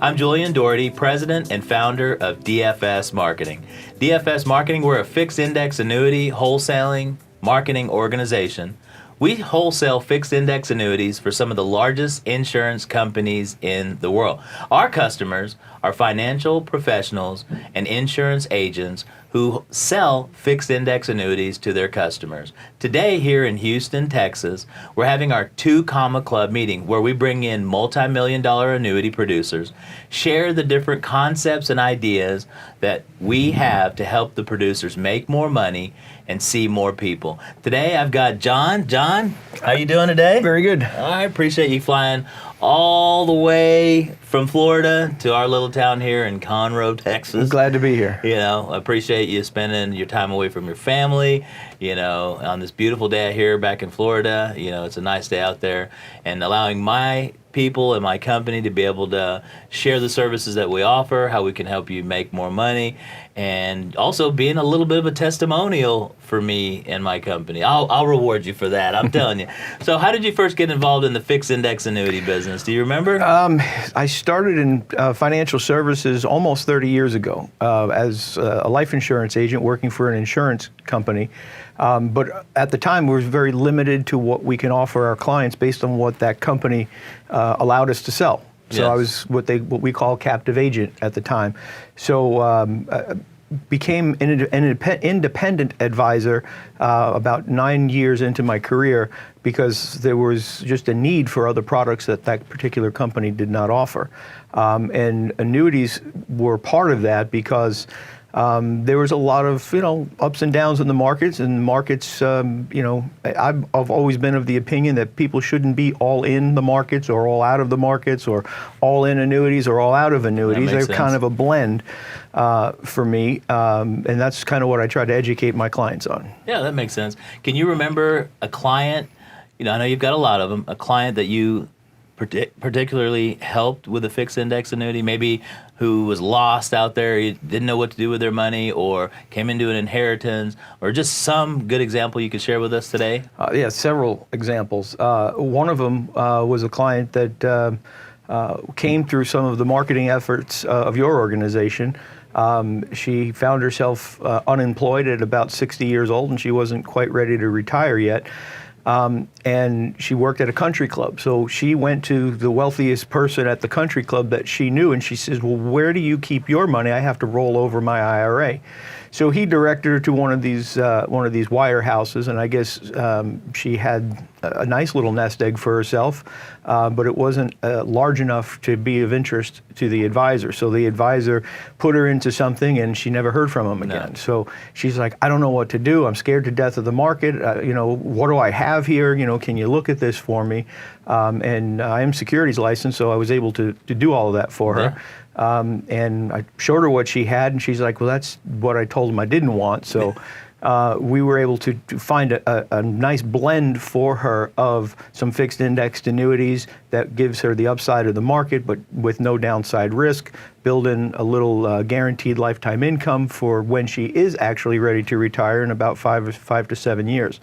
I'm Julian Dougharty, President and Founder of DFS Marketing. DFS Marketing, we're a fixed index annuity wholesaling marketing organization. We wholesale fixed index annuities for some of the largest insurance companies in the world. Our customers are financial professionals and insurance agents who sell fixed index annuities to their customers. Today here in Houston, Texas, we're having our 2 Comma Club meeting where we bring in multi-million-dollar annuity producers, share the different concepts and ideas that we have to help the producers make more money and see more people. Today I've got John. John, how you doing today? Very good. I appreciate you flying all the way from Florida to our little town here in Conroe, Texas. I'm glad to be here. You know, I appreciate you spending your time away from your family, you know, on this beautiful day here back in Florida. You know, it's a nice day out there, and allowing my people and my company to be able to share the services that we offer, how we can help you make more money, and also being a little bit of a testimonial for me and my company. I'll reward you for that, I'm telling you. So how did you first get involved in the fixed index annuity business? Do you remember? I started in financial services almost 30 years ago as a life insurance agent working for an insurance company. But at the time, we were very limited to what we can offer our clients based on what that company allowed us to sell. So Yes. I was what we call captive agent at the time. So became an independent advisor about 9 years into my career because there was just a need for other products that that particular company did not offer. And annuities were part of that because there was a lot of, ups and downs in the markets, and markets, I've always been of the opinion that people shouldn't be all in the markets or all out of the markets or all in annuities or all out of annuities. They're kind of a blend for me, and that's kind of what I try to educate my clients on. Yeah, that makes sense. Can you remember a client, I know you've got a lot of them, a client that you particularly helped with a fixed index annuity, maybe who was lost out there, didn't know what to do with their money, or came into an inheritance, or just some good example you could share with us today? Yeah, several examples. One of them was a client that came through some of the marketing efforts of your organization. She found herself unemployed at about 60 years old, and she wasn't quite ready to retire yet. And she worked at a country club. So she went to the wealthiest person at the country club that she knew, and she says, well, where do you keep your money? I have to roll over my IRA. So he directed her to one of these wirehouses, and I guess she had a nice little nest egg for herself, but it wasn't large enough to be of interest to the advisor. So the advisor put her into something, and she never heard from him again. No. So she's like, I don't know what to do. I'm scared to death of the market. What do I have here? Can you look at this for me? And I am securities licensed, so I was able to do all of that for her. Yeah. And I showed her what she had, and she's like, well, that's what I told him I didn't want. So we were able to find a nice blend for her of some fixed indexed annuities that gives her the upside of the market, but with no downside risk, build in a little guaranteed lifetime income for when she is actually ready to retire in about 5 to 7 years.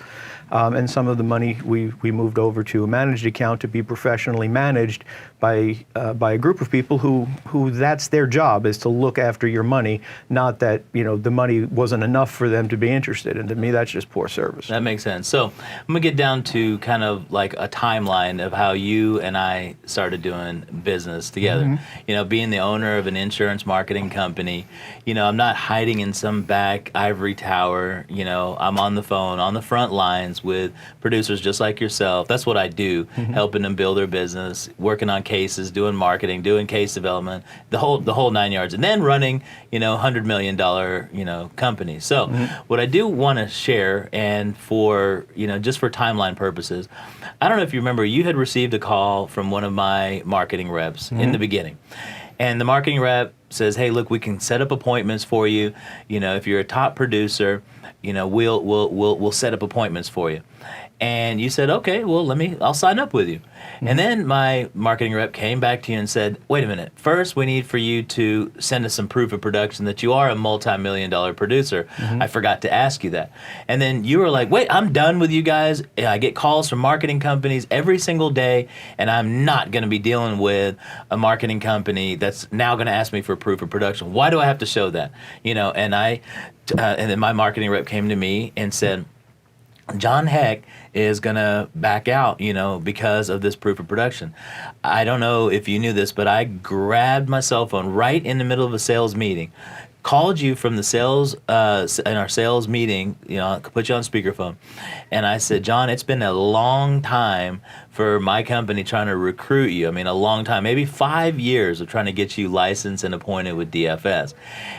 And some of the money we moved over to a managed account to be professionally managed by a group of people who that's their job, is to look after your money, not that the money wasn't enough for them to be interested. And to me, that's just poor service. That makes sense. So I'm gonna get down to kind of like a timeline of how you and I started doing business together. Mm-hmm. Being the owner of an insurance marketing company, I'm not hiding in some back ivory tower. I'm on the phone, on the front lines with producers just like yourself. That's what I do, mm-hmm. helping them build their business, working on cases, doing marketing, doing case development, the whole 9 yards, and then running, $100 million, companies. So mm-hmm. what I do want to share, and for, just for timeline purposes, I don't know if you remember, you had received a call from one of my marketing reps mm-hmm. in the beginning. And the marketing rep says, hey, look, we can set up appointments for you. If you're a top producer, we'll set up appointments for you. And you said, okay, well, I'll sign up with you. And then my marketing rep came back to you and said, wait a minute, first we need for you to send us some proof of production that you are a multi-million-dollar producer. I forgot to ask you that. And then you were like, wait, I'm done with you guys. I get calls from marketing companies every single day, and I'm not going to be dealing with a marketing company that's now going to ask me for proof of production. Why do I have to show that? And then my marketing rep came to me and said, John Heck is going to back out, because of this proof of production. I don't know if you knew this, but I grabbed my cell phone right in the middle of a sales meeting, called you from the sales, in our sales meeting, I put you on speakerphone, and I said, John, it's been a long time for my company trying to recruit you. I mean, a long time, maybe 5 years of trying to get you licensed and appointed with DFS.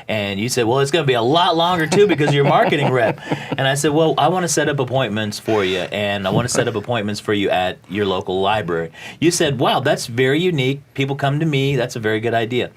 And you said, well, it's going to be a lot longer too because you're marketing rep. And I said, well, I want to set up appointments for you, and I want to set up appointments for you at your local library. You said, wow, that's very unique. People come to me. That's a very good idea.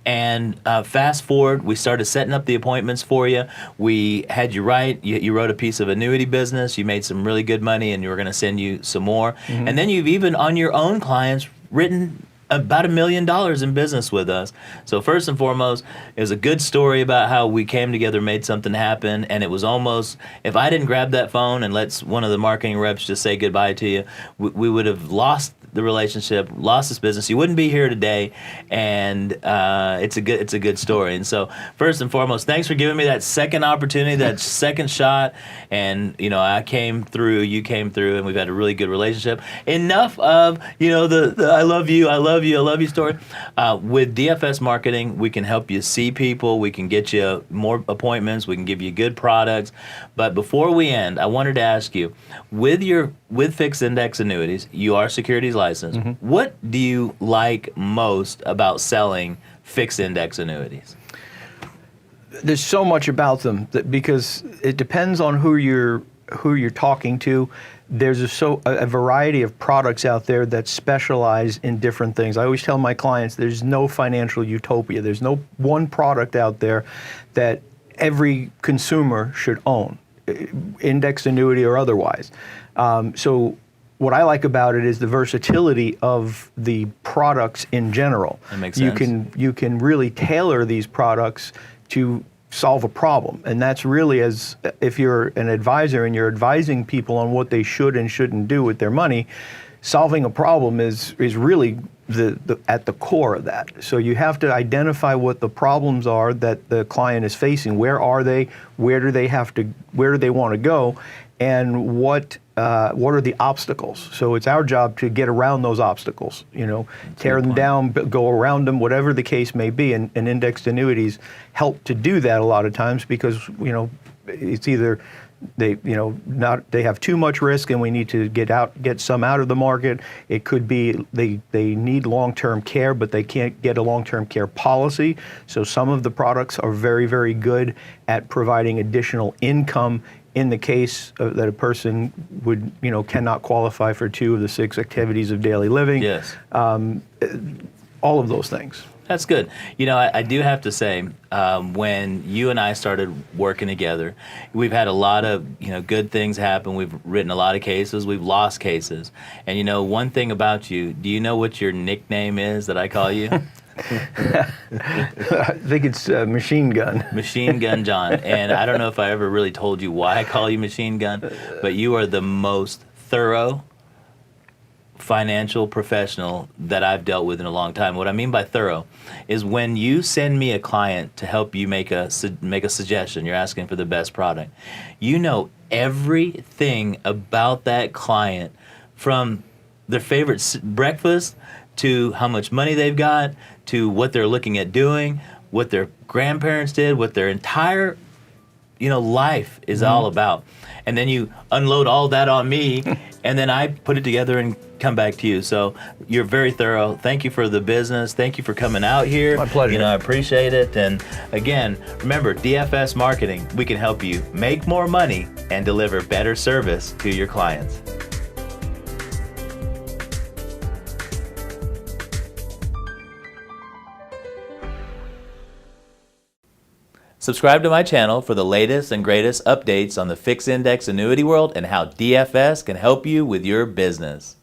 And fast forward, we started setting up the appointments for you. We had you write. You wrote a piece of annuity business. You made some really good money, and you were going to send you some more. And then you've even, on your own clients, written about $1 million in business with us. So first and foremost, it was a good story about how we came together, made something happen, and it was almost, if I didn't grab that phone and let one of the marketing reps just say goodbye to you, we would have lost the relationship, lost this business. You wouldn't be here today, and it's a good story. And so first and foremost, thanks for giving me that second opportunity, that second shot. And I came through, you came through, and we've had a really good relationship. Enough of the I love you story. With DFS Marketing, we can help you see people, we can get you more appointments, we can give you good products. But before we end, I wanted to ask you, with Fixed Index Annuities, you are securities licensed. What do you like most about selling Fixed Index Annuities? There's so much about them because it depends on who you're talking to. There's a variety of products out there that specialize in different things. I always tell my clients there's no financial utopia. There's no one product out there that every consumer should own, index annuity or otherwise. So what I like about it is the versatility of the products in general. That makes sense. You can really tailor these products to solve a problem, and that's really, as if you're an advisor and you're advising people on what they should and shouldn't do with their money, solving a problem is really at the core of that. So you have to identify what the problems are that the client is facing. Where are they? Where do they want to go? And what are the obstacles? So it's our job to get around those obstacles, tear them down, go around them, whatever the case may be. And indexed annuities help to do that a lot of times because, it's either they have too much risk and we need to get some out of the market. It could be they need long-term care, but they can't get a long-term care policy. So some of the products are very, very good at providing additional income in the case that a person cannot qualify for 2 of the 6 activities of daily living. Yes. All of those things. That's good. I do have to say, when you and I started working together, we've had a lot of, good things happen. We've written a lot of cases. We've lost cases. And one thing about you, do you know what your nickname is that I call you? I think it's Machine Gun. Machine Gun John. And I don't know if I ever really told you why I call you Machine Gun, but you are the most thorough financial professional that I've dealt with in a long time. What I mean by thorough is when you send me a client to help you make a suggestion, you're asking for the best product, you know everything about that client, from their favorite breakfast to how much money they've got, to what they're looking at doing, what their grandparents did, what their entire life is all about. And then you unload all that on me, and then I put it together and come back to you. So you're very thorough. Thank you for the business. Thank you for coming out here. My pleasure. I appreciate it. And again, remember, DFS Marketing, we can help you make more money and deliver better service to your clients. Subscribe to my channel for the latest and greatest updates on the fixed index annuity world and how DFS can help you with your business.